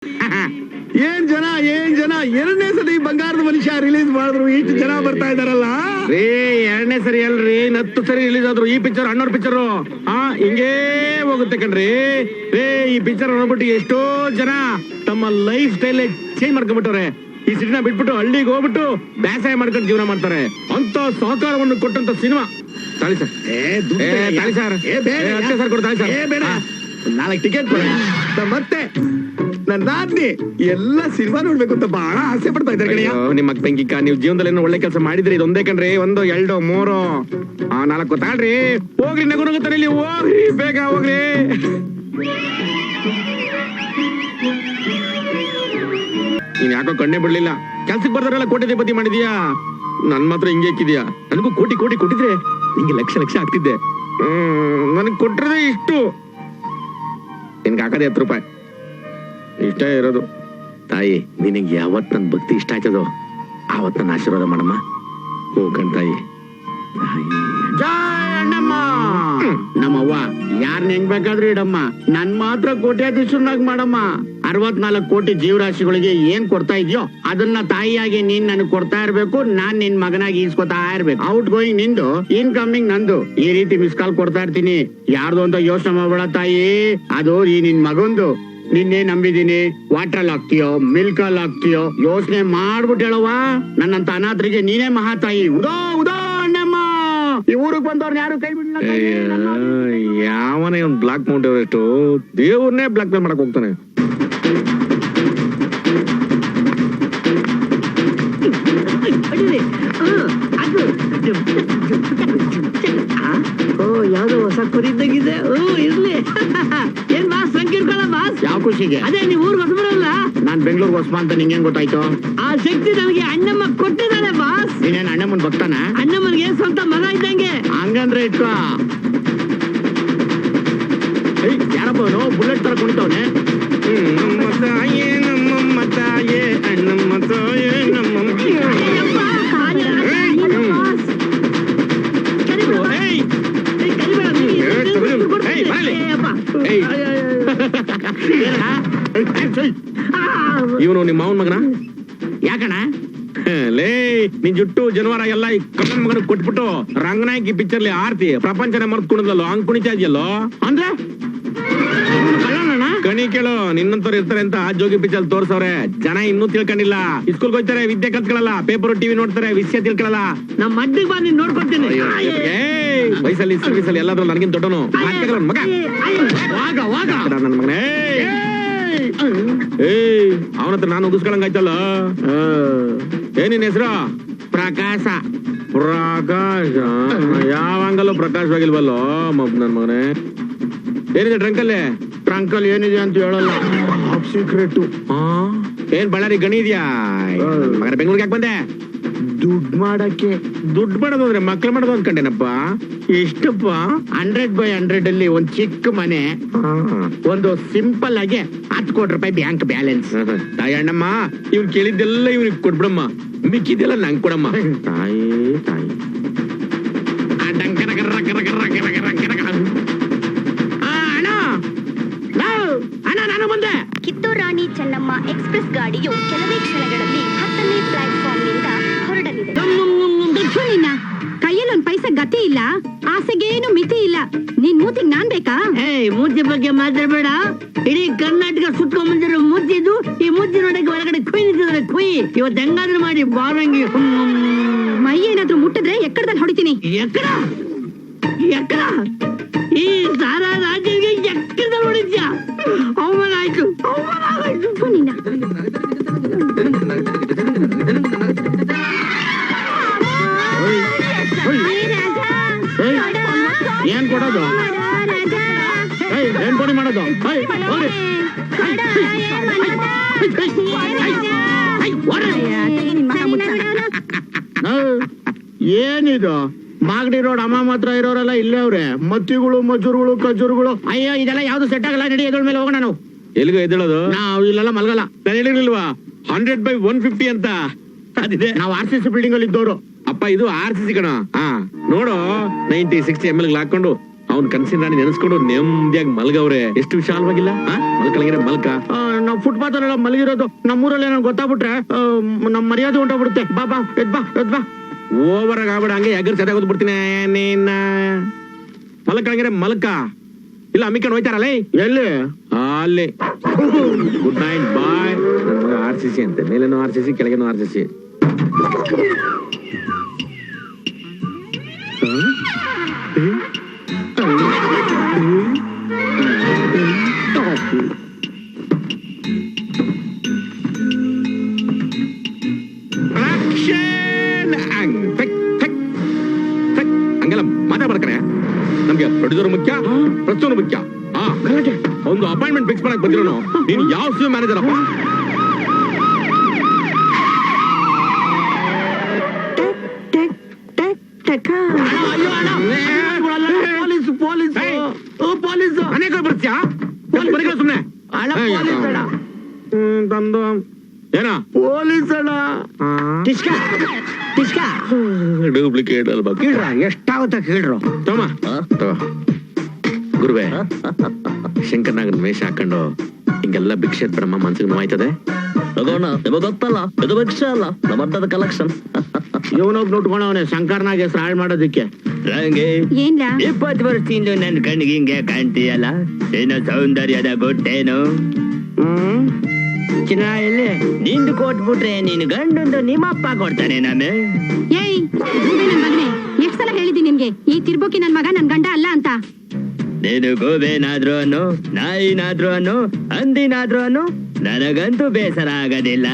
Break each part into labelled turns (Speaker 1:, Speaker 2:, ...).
Speaker 1: ಏನ್ ಜನ ಎರಡನೇ ಸರಿ ಬಂಗಾರದ ಮನುಷ್ಯ ರಿಲೀಸ್ ಮಾಡಿದ್ರು ಇಷ್ಟು ಜನ ಬರ್ತಾ ಇದಾರಲ್ಲ
Speaker 2: ರೇ. ಎರಡನೇ ಸರಿ ಅಲ್ರಿ, 10 ಸರಿ ರಿಲೀಸ್ ಆದ್ರು ಈ ಪಿಕ್ಚರ್ ಅಣ್ಣವ್ರ ಪಿಕ್ಚರ್ ಹಿಂಗೇ ಹೋಗುತ್ತೆ ಕಣ್ರಿ. ರೇ ಈ ಪಿಕ್ಚರ್ ನೋಡ್ಬಿಟ್ಟು ಎಷ್ಟೋ ಜನ ತಮ್ಮ ಲೈಫ್ ಸ್ಟೈಲ್ ಚೇಂಜ್ ಮಾಡ್ಕೊಂಡ್ಬಿಟ್ಟವ್ರೆ. ಈ ಸಿಟಿನ ಬಿಟ್ಬಿಟ್ಟು ಹಳ್ಳಿಗೆ ಹೋಗ್ಬಿಟ್ಟು ಬೇಸಾಯ ಮಾಡ್ಕೊಂಡು ಜೀವನ ಮಾಡ್ತಾರೆ. ಅಂತ ಸಹಕಾರವನ್ನು ಕೊಟ್ಟಂತ ಸಿನಿಮಾ. ತಾಳಿ ಸರ್, ತಾಳಿ ಸರ್, ಅಷ್ಟೇ ಸರ್ ಕೊಡು, ತಾಳಿ ಸರ್.
Speaker 1: 4 ಟಿಕೆಟ್ ಕೊಡ. ಮತ್ತೆ ನನ್ನ ನಾದ್ನಿ ಎಲ್ಲ ಸಿನಿಮಾ ನೋಡ್ಬೇಕು ಅಂತ ಬಹಳ ಆಸೆ ಪಡ್ತಾ ಇದ್ದಾರೆ ಕಣಯ್ಯ.
Speaker 2: ನಿಮ್ಮ ಬೆಂಕಿಕ, ನೀವು ಜೀವನದಲ್ಲಿ ಏನೋ ಒಳ್ಳೆ ಕೆಲಸ ಮಾಡಿದ್ರಿ. ಇದೊಂದೇ ಕಣ್ರಿ, 1 2 3 4 ತಾಳ್ರಿ. ಹೋಗ್ರಿ, ನಗುನಗುತ್ತಾರೆ ಇಲ್ಲಿ, ಹೋಗ್ರಿ ಬೇಗ ಹೋಗ್ರಿ. ನೀನ್ ಯಾಕೋ ಕಣ್ಣೆ ಬಿಡ್ಲಿಲ್ಲ. ಕೆಲ್ಸಕ್ಕೆ ಬರ್ದಾರೆಲ್ಲ ಕೋಟಿ ಮಾಡಿದ್ಯಾ, ನನ್ ಮಾತ್ರ ಹಿಂಗೆ ಇಕ್ಕಿದ್ಯಾ. ನನಗೂ ಕೋಟಿ ಕೊಟ್ಟಿದ್ರೆ ನಿಂಗೆ ಲಕ್ಷ ಆಗ್ತಿದ್ದೆ. ನನಗ್ ಕೊಟ್ರದೆ ಇಷ್ಟು, ನಿನ್ಗೆ ಹಾಕದೆ 10 ರೂಪಾಯಿ ಇಷ್ಟ ಇರೋದು. ತಾಯಿ, ನಿನಗೆ ಯಾವತ್ ನನ್ ಭಕ್ತಿ ಇಷ್ಟ ಆಯ್ತದೋ ಆವತ್ ನನ್ನ ಆಶೀರ್ವಾದ ಮಾಡಮ್ಮ. ಹೋಗಣ್ ತಾಯಿ.
Speaker 3: ಜೈ ಅಣ್ಣಮ್ಮ. ನಮ್ಮವ್ವ ಯಾರನ್ನ ಹೆಂಗ್ ಬೇಕಾದ್ರೂ ಇಡಮ್ಮ, ನನ್ ಮಾತ್ರ ಕೋಟ್ಯಾಧೀಶನಾಗ್ ಮಾಡಮ್ಮ. 64 ಕೋಟಿ ಜೀವರಾಶಿಗಳಿಗೆ ಏನ್ ಕೊಡ್ತಾ ಇದೆಯೋ ಅದನ್ನ ತಾಯಿಯಾಗಿ ನೀನ್ ನನಗ್ ಕೊಡ್ತಾ ಇರ್ಬೇಕು. ನಾನ್ ನಿನ್ ಮಗನಾಗಿ ಈಸ್ಕೊತಾ ಇರ್ಬೇಕು. ಔಟ್ ಗೋಯಿಂಗ್ ನಿಂದು, ಇನ್ಕಮಿಂಗ್ ನಂದು. ಈ ರೀತಿ ಮಿಸ್ ಕಾಲ್ ಕೊಡ್ತಾ ಇರ್ತೀನಿ. ಯಾರ್ದು ಅಂತ ಯೋಚನೆ ಮಾಡ್ಬೇಡ ತಾಯಿ, ಅದು ಈ ನಿನ್ ಮಗಂದು. ನಿನ್ನೆ ನಂಬಿದೀನಿ. ವಾಟರ್ ಅಲ್ಲಿ ಹಾಕ್ತೀಯೋ ಮಿಲ್ಕ್ ಅಲ್ಲಿ ಹಾಕ್ತೀಯೋ ಯೋಚನೆ ಮಾಡ್ಬಿಟ್ಟು ಹೇಳವ್ವ. ನನ್ನಂತ ಅನಾಥರಿಗೆ ನೀನೇ ಮಹಾತಾಯಿ. ಉದೋ ಅಣ್ಣಮ್ಮ. ಈ ಊರಿಗೆ ಬಂದವ್ರನ್ನ ಯಾರು ಕೈ ಬಿಡಲ್ಲ.
Speaker 2: ಯಾವನೇ ಒಂದ್ block Mount Everest ದೇವ್ರನ್ನೇ black mail ಮಾಡಕ್ ಹೋಗ್ತಾನೆ.
Speaker 4: ಯಾವ್ದೋ ಹೊಸ ಕುರಿದ್ದಾಗಿದೆ. ಇರ್ಲಿ. ಏನ್ ಬಾಸ್ ಸಂಕೀರ್ಕೊಳ್ಳ ಬಾಸ್?
Speaker 3: ಯಾವ ಖುಷಿಗೆ?
Speaker 4: ಅದೇ ನೀವ್ ಊರ್ಗ್ ಹೊಸಬರಲ್ಲ.
Speaker 3: ನಾನ್ ಬೆಂಗಳೂರಿಗೆ ಹೊಸಬ ಅಂತ ನಿಂಗೆ ಗೊತ್ತಾಯ್ತು?
Speaker 4: ಆ ಶಕ್ತಿ ನನಗೆ ಅಣ್ಣಮ್ಮ ಕೊಟ್ಟಿದ್ದಾಳೆ ಬಾಸ್.
Speaker 3: ನೀನೇನ್ ಅಣ್ಣಮ್ಮನ್ ಭಕ್ತಾನ?
Speaker 4: ಅಣ್ಣಮ್ಮನಿಗೆ ಸ್ವಂತ ಮಗ ಇದ್ದಂಗೆ.
Speaker 3: ಹಂಗಂದ್ರೆ ಇಟ್ಕೋ. ಯಾರಪ್ಪ ಅವನು ಬುಲೆಟ್ ತರ ಕುಣಿತವನೆ?
Speaker 2: ನಮ್ಮ ತಾಯೇ ನಮ್ಮಮ್ಮ ತಾಯೇ ಅಣ್ಣಮ್ಮ ತಾಯೇ ನಮ್ಮಮ್ಮ. ಇವನು ನಿಮ್ಮ ಮಾವನ್ ಮಗನ?
Speaker 3: ಯಾಕಣ?
Speaker 2: ಲೇ, ನಿನ್ ಜುಟ್ಟು ಜನವಾರ ಎಲ್ಲ ಈ ಕಣ್ಣನ್ ಮಗನ ಕೊಟ್ಬಿಟ್ಟು ರಂಗನಾಯಕಿ ಪಿಕ್ಚರ್ಲಿ ಆರ್ತಿ ಪ್ರಪಂಚನೇ ಮರ್ತ್ ಕುಣಿದ್ಲಲ್ಲೋ, ಹಂಗ್ ಕುಣಿತಾ ಇದೆಯಲ್ಲೋ.
Speaker 3: ಅಂದ್ರೆ
Speaker 2: ಕಣಿ ಕೇಳು, ನಿನ್ನಂತವ್ರು ಇರ್ತಾರೆ ಅಂತ ಜೋಗಿ ಪಿಕ್ಚರ್ ತೋರ್ಸವ್ರೆ. ಜನ ಇನ್ನೂ ತಿಳ್ಕೊಂಡಿಲ್ಲ. ಸ್ಕೂಲ್ಗೆ ಹೋಗ್ತಾರೆ, ವಿದ್ಯೆ ಕಲ್ತ್ಕೊಳ್ಳಲ್ಲ. ಪೇಪರ್ ಟಿವಿ ನೋಡ್ತಾರೆ, ವಿಷಯ ತಿಳ್ಕೊಳ್ಳಲ್ಲ.
Speaker 4: ನಮ್ಮ ಮಡ್ಡಿಗೆ ಬಾ, ನೀನ್ ನೋಡ್ಕೊಡ್ತೀನಿ.
Speaker 2: ವಯಸ್ಸಲ್ಲಿ ಸರ್ವಿಸಲ್ಲಿ ಎಲ್ಲಾದ್ರೂ ನನಗಿನ್ ದೊಡ್ಡನು ಮಗ. ನನ್ ಮಗನೇ ಅವನತ್ರ ನಾನು ಉಗಿಸ್ಕೊಳಂಗಾಯ್ತಲ್ಲ. ಏನಿನ್ ಹೆಸರು?
Speaker 3: ಪ್ರಕಾಶ.
Speaker 2: ಪ್ರಕಾಶ ಯಾವಂಗಲ್ಲೂ ಪ್ರಕಾಶವಾಗಿಲ್ವಲ್ಲೋ ನನ್ ಮಗನೇ. ಏನಿದೆ ಟ್ರಂಕಲ್ಲಿ?
Speaker 3: ಟ್ರಂಕಲ್ ಏನಿದೆ ಅಂತ ಹೇಳಲ್ಲ, ಸೀಕ್ರೆಟ್.
Speaker 2: ಏನ್ ಬಳ್ಳಾರಿ ಗಣಿ ಇದೆಯಾ? ಮಗನ ಬೆಂಗಳೂರಿಗೆ ಯಾಕೆ ಬಂದೆ?
Speaker 3: ದುಡ್ಡು ಮಾಡಕ್ಕೆ.
Speaker 2: ದುಡ್ಡು ಮಾಡೋದು ಅಂದ್ರೆ ಮಕ್ಳು ಮಾಡೋದು ಅನ್ಕಂಡೇನಪ್ಪ. ಎಷ್ಟಪ್ಪ?
Speaker 3: 100/100 ಅಲ್ಲಿ ಒಂದ್ ಚಿಕ್ಕ ಮನೆ, ಒಂದು ಸಿಂಪಲ್ ಆಗಿ 10 ಕೋಟಿ ರೂಪಾಯಿ ಬ್ಯಾಂಕ್ ಬ್ಯಾಲೆನ್ಸ್.
Speaker 2: ತಾಯಿ ಅಣ್ಣಮ್ಮ, ಇವ್ನ್ ಕೇಳಿದ್ದೆಲ್ಲ ಇವ್ನಿಗೆ ಕೊಟ್ಬಿಡಮ್ಮ, ಮಿಕ್ಕಿದೆಲ್ಲ ನಂಗೆ ಕೊಡಮ್ಮ. ತಾಯಿ ತಾಯಿ
Speaker 3: ನಾನು ಬಂದೆ.
Speaker 5: ಕಿತ್ತೂರು ರಾಣಿ ಚೆನ್ನಮ್ಮ ಎಕ್ಸ್ಪ್ರೆಸ್ ಗಾಡಿಯು ಕೆಲವೇ ಕ್ಷಣಗಳಲ್ಲಿ 10ನೇ ಪ್ಲಾಟ್ಫಾರ್ಮ್ನಿಂದ ಹೊರಡಲಿದೆ.
Speaker 6: ಕೈಯಲ್ಲಿ ಒಂದ್ ಪೈಸೆ ಗತಿ ಇಲ್ಲ, ಆಸೆಗೇನು ಮಿತಿ ಇಲ್ಲ. ನಿನ್ ಮೂತಿಗ್ ನಾನ್ ಬೇಕಾ?
Speaker 4: ಮೂರ್ತಿ ಬಗ್ಗೆ ಮಾತಾಡ್ಬೇಡ. ಇಡೀ ಕರ್ನಾಟಕ ಸುತ್ಕೊಂಡ್ ಬಂದಿರೋ ಮೂರ್ತಿ ಇದು. ಈ ಮೂರ್ತಿ ನೋಡಕ್ಕೆ ಹೊರಗಡೆ ಕುಯ್ ನಿಂತಿದ್ರೆ ಕುಯ್. ಇವತ್ತು ಹೆಂಗಾದ್ರೂ ಮಾಡಿ ಬಾರಂಗಿ.
Speaker 6: ಮೈ ಏನಾದ್ರೂ ಮುಟ್ಟಿದ್ರೆ ಎಕ್ಕಡದಲ್ಲಿ ಹೊಡಿತೀನಿ.
Speaker 4: ಎಕ್ಕಡ ಈ ಸಾರಾ ರಾಜ್ಯಕ್ಕೆ ಎಕ್ಕಡದಲ್ಲಿ ಹೊಡಿದ್ಯಾ? ಅವಮಾನ ಆಯ್ತು.
Speaker 3: ಏನ್ ಕೊಡೋದು? ಏನ್ ಕೊಡಿ ಮಾಡೋದು? ಏನಿದು? ಮಾಗಡಿ ರೋಡ್ ಅಮ್ಮ ಮಾತ್ರ ಇರೋರೆಲ್ಲ ಇಲ್ಲೇ ಅವ್ರೆ. ಮತ್ತಿಗಳು ಮಜೂರುಗಳು ಖಜೂರುಗಳು. ಅಯ್ಯೋ, ಇದೆಲ್ಲ ಯಾವ್ದು ಸೆಟ್ ಆಗಲ್ಲ. ನಡಿ, ಎದ್ರ ಮೇಲೆ ಹೋಗೋಣ ನಾವು.
Speaker 2: ಎಲ್ಲಿಗೋ ಎದ್ದೇಳೋದು?
Speaker 3: ನಾವು ಇಲ್ಲೆಲ್ಲ ಮಲ್ಗಲ್ಲ.
Speaker 2: ಹೇಳಿರ್ಲಿಲ್ವಾ 100/150 ಅಂತ? ಅದಿದೆ.
Speaker 3: ನಾವು RCC ಬಿಲ್ಡಿಂಗ್ ಅಲ್ಲಿ ಇದ್ದವ್ರು.
Speaker 2: ಅಪ್ಪ ಇದು RCC ಕಣ. ನೋಡು 90, 60 ml ಹಾಕೊಂಡು ಅವ್ನ್ ಕನ್ಸಿನ ರಾಣಿ ನೆನೆಸ್ಕೊಂಡು ನೆಮ್ಮದಿಯಾಗಿ ಮಲ್ಗವ್ರೆ. ಎಷ್ಟು ವಿಶಾಲವಾಗಿಲ್ಲ ಮಲ್ಕಳಂಗಿರ ಮಲ್ಕ.
Speaker 3: ನಾವು ಫುಟ್ಪಾತ್ ಅಲ್ಲೆಲ್ಲ ಮಲಗಿರೋದು, ನಮ್ಮೂರಲ್ಲಿ ಏನೋ ಗೊತ್ತಾಗ್ಬಿಟ್ರೆ ನಮ್ ಮರ್ಯಾದೆ ಹೊಂಟೋಗ್ಬಿಡುತ್ತೆ. ಬಾ ಬಾ ಎದ್ ಬಾ ಎದ್ ಬಾ.
Speaker 2: ಓವರ್ ಆಗಿ ಆಗ್ಬೇಡ, ಹಂಗೆ ಎಗರ್ ಸೆದಾಗೋದು ಬಿಡ್ತೀನಿ ನೀನ್. ಮಲ್ಕಳಂಗಿರ ಮಲ್ಕ. ಇಲ್ಲ ಅಮ್ಮಿಕೊಂಡು ಹೋಯ್ತಾರಲ್ಲ
Speaker 3: ಎಲ್ಲಿ?
Speaker 2: ಅಲ್ಲಿ. Good night bye. ನನ್ನ ಮಗ RCC ಅಂತೆ, ಮೇಲೇನೋ RCC ಕೆಳಗೇನೋ RCC. ಹಂಗೆಲ್ಲ ಮಾತಾಡ್ಬೇಡ್ಕರೆ. ನಮ್ಗೆ ಪ್ರೊಡ್ಯೂಸರ್ ಮುಖ್ಯ, ಪ್ರತಿಯೊಂದು ಮುಖ್ಯ. ಒಂದು ಅಪಾಯಿಂಟ್ಮೆಂಟ್ ಫಿಕ್ಸ್ ಮಾಡಕ್ ಬಂದಿರೋನು ನೀನು ಯಾವ ಸಿನಿಮಾ ಮ್ಯಾನೇಜರ್ ಅಪ್ಪ?
Speaker 3: ಪೊಲೀಸು
Speaker 2: ಅನೇಕ ಬರ್ತೀಯಾ ಸುಮ್ನೆ ತಂದು ಏನ
Speaker 3: ಪೊಲೀಸ್ ಅಣ್ಣ.
Speaker 2: ಡೂಪ್ಲಿಕೇಟ್ ಅಲ್ವಾ?
Speaker 3: ಕೇಳ್ರ ಎಷ್ಟಾಗುತ್ತ ಕೇಳ್ರು.
Speaker 2: ತಮ್ಮ ಗುರುವೆ, ಶಂಕರ್ನಾಗನ್ ವೇಷ ಹಾಕೊಂಡು ಹಿಂಗೆಲ್ಲ ಭಿಕ್ಷೆ ಬ್ರಹ್ಮ ಮನ್ಸಿಗೆ ನೋವಾಯ್ತದೆ.
Speaker 7: ತಗೋಣ, ನಿಮಗೆ ಗೊತ್ತಲ್ಲ ಇದು ಭಿಕ್ಷೆ ಅಲ್ಲ, ನಮ್ಮರ್ಥದ ಕಲೆಕ್ಷನ್.
Speaker 3: ಇವನೊಬ್ಬ ನುಟ್ಕೊಂಡವನೆ ಶಂಕರ್ನಾಗ ಹೆಸರು ಹಾಳು ಮಾಡೋದಿಕ್ಕೆ.
Speaker 6: ಏನ್ಲ
Speaker 7: 20 ವರ್ಷದಿಂದ ನನ್ ಕಣ್ಣಿಗೆ ಹಿಂಗೆ ಕಾಣ್ತೀಯಲ್ಲ, ಏನೋ ಸೌಂದರ್ಯದ ಗೊತ್ತೇನು?
Speaker 3: ಚಿನ್ನ ಎಲ್ಲಿ?
Speaker 7: ನಿಂದು ಕೊಟ್ಬಿಟ್ರೆ ನೀನು ಗಂಡಂದು ನಿಮ್ಮಪ್ಪ ಕೊಡ್ತಾನೆ ನಾನು.
Speaker 6: ಏಯ್ ನನ್ ಮಗನೇ, ಎಷ್ಟ್ ಸಲ ಹೇಳಿದ್ದೀನಿ ನಿನ್ಗೆ ಈ ತಿರ್ಬೋಕಿ ನನ್ ಮಗ ನನ್ ಗಂಡ ಅಲ್ಲ ಅಂತ.
Speaker 7: ನೀನು ಗೋಬೇನಾದ್ರೂ ಅನ್ನು, ನಾಯಿನಾದ್ರೂ ಅನ್ನು, ಹಂದಿನಾದ್ರೂ ಅನ್ನು, ನನಗಂತೂ ಬೇಸರ ಆಗೋದಿಲ್ಲ.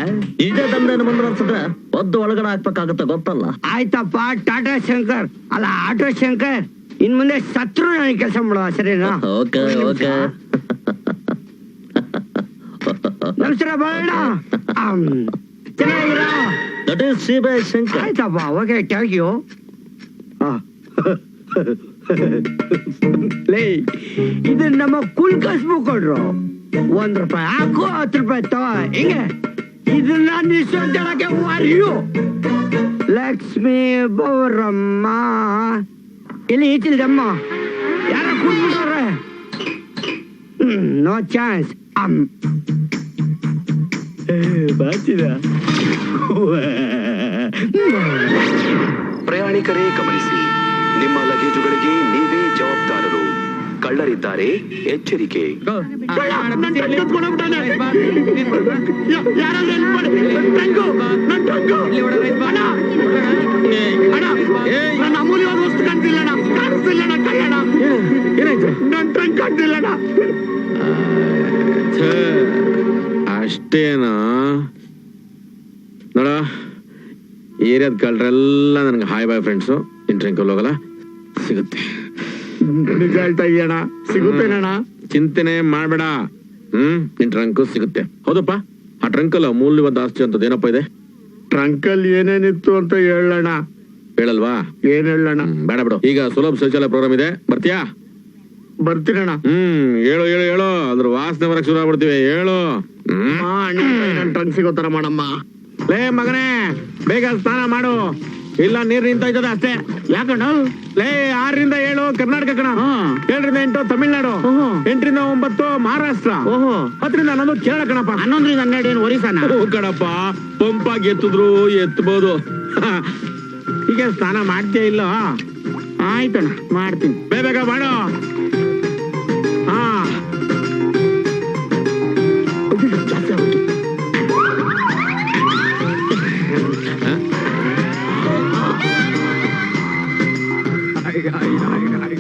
Speaker 7: ಇದೇ ತಂದೆನ ಮುಂದುವರ್ಸಿದ್ರೆ ಒದ್ದು ಒಳಗಡೆ ಹಾಕ್ಬೇಕಾಗತ್ತೆ, ಗೊತ್ತಲ್ಲ?
Speaker 3: ಆಯ್ತಪ್ಪ, ಟಾಟಾ ಶಂಕರ್ ಅಲ್ಲ ಆಟೋ ಶಂಕರ್. ಇನ್ ಮುಂದೆ ಸತ್ರು ನನಗೆ ಕೆಲಸ ಮಾಡುವ, ಸರಿನಾ?
Speaker 7: Okay okay.
Speaker 3: ನಮಸ್ಕಾರ ಬಾಳಣ್ಣ, ಚೆನ್ನಾಗಿರ?
Speaker 7: That is CBI Shankar.
Speaker 3: ಆಯ್ತಪ್ಪ, ಓಕೆ, ಥ್ಯಾಂಕ್ ಯು. ಲೇ, ಇದು ನಮ್ಮ ಕುಲ್ ಕಸ್ಬು ಕೊಡ್ರು. ₹1 ಹಾಕು, ₹10 ತಗೋ. ಹಿಂಗೆ ಇದನ್ನ ನಿಶ್ಚಯಕ್ಕೆ ವಾರಿಯು. ಲಕ್ಷ್ಮೀ ಬೌರಮ್ಮ ಎಲ್ಲಿ ಈಚಿಲ್ದಮ್ಮ? ಯಾರ ಕೂತ್ಬಿಟ್ಟವ್ರೆ? No chance. ಬಾಚಿದ
Speaker 8: ಪ್ರಯಾಣಿಕರೇ ಗಮನಿಸಿ, ನಿಮ್ಮ ಲಗೇಜುಗಳಿಗೆ ನೀವೇ ಜವಾಬ್ದಾರರು. ಕಳ್ಳರಿದ್ದಾರೆ, ಎಚ್ಚರಿಕೆ.
Speaker 3: ಅಮೂಲ್ಯವಾದ ವಸ್ತು ಕಾಣ್ತಿಲ್ಲಣ್ಣ, ಕಾಣಿಸ್ತಿಲ್ಲಣ್ಣ, ಕಳ್ಳಣ್ಣ.
Speaker 2: ಏನಾಯ್ತು?
Speaker 3: ನನ್ ಟ್ರಂಕ್ ಕಾಣ್ತಿಲ್ಲಣ್ಣ.
Speaker 2: ಅಷ್ಟೇನಾ? ನೋಡ, ಏರಿಯಾದ ಕಳ್ರೆಲ್ಲ ನನ್ಗೆ ಹಾಯ್ ಬಾಯ್ ಫ್ರೆಂಡ್ಸು. ನಿನ್ ಟ್ರಂಕಲ್ಲಿ ಹೋಗಲ್ಲ, ಸಿಗುತ್ತೆ.
Speaker 3: ನಿಜ ಹೇಳ್ತಾ ಇದೀಯಣ್ಣ, ಸಿಗುತ್ತೇನಣ್ಣ?
Speaker 2: ಚಿಂತೆನೆ ಮಾಡ್ಬೇಡ. ನಿನ್ ಟ್ರಂಕು ಸಿಗುತ್ತೆ. ಹೌದಪ್ಪ, ಆ ಟ್ರಂಕಲ್ಲ ಅಮೂಲ್ಯವಾದ ಆಸ್ತಿ ಅಂತದ್ ಏನಪ್ಪ ಇದೆ?
Speaker 3: ಟ್ರಂಕಲ್ಲಿ ಏನೇನಿತ್ತು ಅಂತ ಹೇಳಣ್ಣ.
Speaker 2: ಹೇಳಲ್ವಾ?
Speaker 3: ಏನ್ ಹೇಳಣ್ಣ?
Speaker 2: ಬೇಡ ಬಿಡು. ಈಗ ಸುಲಭ ಶೌಚಾಲಯ ಪ್ರೋಗ್ರಾಮ್ ಇದೆ, ಬರ್ತೀಯಾ?
Speaker 3: ಬರ್ತೀನಣ್ಣ.
Speaker 2: ಹೇಳು ಹೇಳು ಹೇಳು, ಅದ್ರ ವಾಸನೆ ಬರಕ್ ಶುರು ಆಗ್ಬಿಡ್ತೀವಿ. ಹೇಳು.
Speaker 3: ನನ್ ಟ್ರಂಕ್ ಸಿಗೋ ತರ ಮಾಡಮ್ಮ.
Speaker 2: ಲೇ ಮಗನೇ, ಬೇಗ ಸ್ನಾನ ಮಾಡು, ಇಲ್ಲ ನೀರ್ ನಿಂತೋಯ್ತದ ಅಷ್ಟೇ.
Speaker 3: ಯಾಕಣ್ಣ?
Speaker 2: ಲೇ 6ರಿಂದ 7 ಕರ್ನಾಟಕ ಕಣ, 7ರಿಂದ 8 ತಮಿಳ್ನಾಡು, 8ರಿಂದ 9 ಮಹಾರಾಷ್ಟ್ರ, 10ರಿಂದ 11 ಕೇರಳ ಕಣಪ್ಪ,
Speaker 3: 11ರಿಂದ 12 ಏನು ಒರಿಸ್ಸಾನ?
Speaker 2: ಕಣಪ್ಪ. ಪಂಪಾಗಿ ಎತ್ತಿದ್ರು ಎತ್ತಬಹುದು. ಈಗ ಸ್ನಾನ ಮಾಡ್ತೀಯ ಇಲ್ಲ?
Speaker 3: ಆಯ್ತಣ್ಣ, ಮಾಡ್ತೀನಿ.
Speaker 2: ಬೇಗ ಮಾಡು.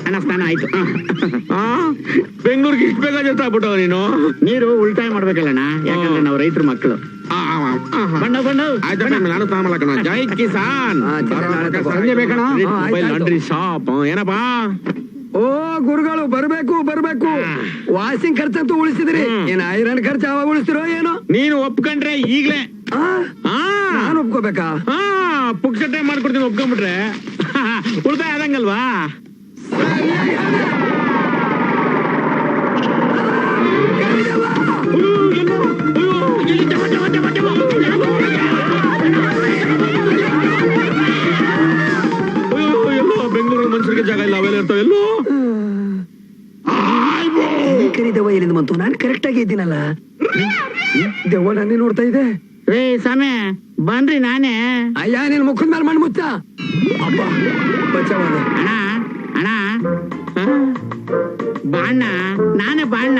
Speaker 3: ಅಣ್ಣ ಸ್ನಾನ ಆಯ್ತು.
Speaker 2: ಬೆಂಗಳೂರಿಗೆ ಇಷ್ಟು ಬೇಗ ಜೊತೆ ನೀನು?
Speaker 3: ನೀರು ಉಳಿತಾಯ ಮಾಡ್ಬೇಕಲ್ಲಣ್ಣ, ಯಾಕಂದ್ರೆ ನಾವು ರೈತರ ಮಕ್ಕಳು. ಬಣ್ಣ ಬಣ್ಣ
Speaker 2: ಆಯ್ತು, ನಾನು ಸ್ನಾನ ಮಾಡಕಣ. ಜೈ ಕಿಸಾನ್.
Speaker 3: ಸಂಜೆ ಬೇಕಣ್ಣ.
Speaker 2: Laundry shop. ಏನಪ್ಪಾ?
Speaker 1: ಓ ಗುರುಗಳು, ಬರ್ಬೇಕು ಬರ್ಬೇಕು. ವಾಷಿಂಗ್ ಖರ್ಚಂತೂ ಉಳಿಸಿದ್ರಿ, ಏನ್ ಐರನ್ ಖರ್ಚು ಯಾವಾಗ ಉಳಿಸ್ತಿರೋ ಏನೋ?
Speaker 2: ನೀನು ಒಪ್ಕೊಂಡ್ರೆ ಈಗ್ಲೇ
Speaker 1: ನಾನು ಒಪ್ಕೋಬೇಕಾ?
Speaker 2: ಪುಕ್ಸಟ್ಟೆ ಮಾಡ್ಕೊಡ್ತೀನಿ, ಒಪ್ಕೊಂಡ್ಬಿಟ್ರೆ ಉಳಿತಾಯ ಆದಂಗಲ್ವಾ? ಎಲ್ಲೋ ಬೆಂಗಳೂರು ಮನುಷ್ಯರಿಗೆ ಜಾಗ ಇಲ್ಲ, ಅವೆಲ್ಲ ಇರ್ತಾವ ಎಲ್ಲೋ.
Speaker 1: ನನ್ನೇ ನೋಡ್ತಾ ಇದೆ.
Speaker 3: ರೇ ಸಮಯ ಬನ್ರಿ ನಾನೇ.
Speaker 1: ಅಯ್ಯ ನಿನ್ ಮುಖದ ಮೇಲೆ ಮಣ್ಣು ಮುಚ್ಚ. ಅಪ್ಪ ಬಚಾವಾದೆ.
Speaker 3: ಅಣ್ಣ ಅಣ್ಣ ಬಾಣ್ಣ ನಾನೇ ಬಾಣ್ಣ.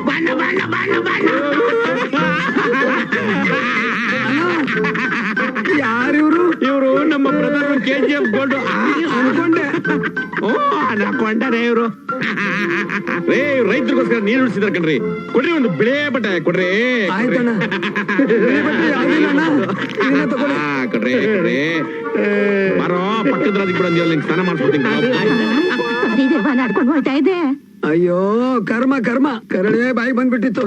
Speaker 3: ಬಾಣ್ಣ ಬಾಣ್ಣ ಬಾಣ್ಣ ಬಾಣ್ಣ.
Speaker 1: ಯಾರಿವ್ರು?
Speaker 2: ಇವರು ನಮ್ಮ ಬ್ರದರ್ KGF ಗೋಲ್ಡ್
Speaker 1: ಅನ್ಕೊಂಡೆ.
Speaker 3: ಓ ಅನ್ಕೊಂಡರೆ ಇವ್ರು.
Speaker 2: ರೇ ರೈತರಿಗೋಸ್ಕರ ನೀರು ಉಳಿಸಿದಾರೆ ಕಣ್ರಿ. ಕೊಡ್ರಿ ಒಂದು ಬಿಳೆ ಬಟ್ಟೆ ಕೊಡ್ರಿ.
Speaker 1: ಆಯ್ತಣ್ಣ. ಯಾವ್ದಿಲ್ಲಣ್ಣ? ಇದನ್ನ ತಗೊಳ್ಳಿ.
Speaker 2: ಕೊಡ್ರಿ ಕೊಡ್ರಿ. ಬಾರೋ ಪಕ್ಕದ ರಾಜ್ಯಕ್ಕೆ ಬಿಡಂದಿಲ್ಲ, ನಿಂಗೆ ಸ್ನಾನ ಮಾಡಿಸ್ಬಿಡ್ತೀನಿ.
Speaker 6: ನಡ್ಕೊಂಡು ಹೋಗ್ತಾ ಇದೆ.
Speaker 1: ಅಯ್ಯೋ ಕರ್ಮ ಕರ್ಮ, ಕರಳೆ ಬಾಯಿ ಬಂದ್ಬಿಟ್ಟಿತ್ತು.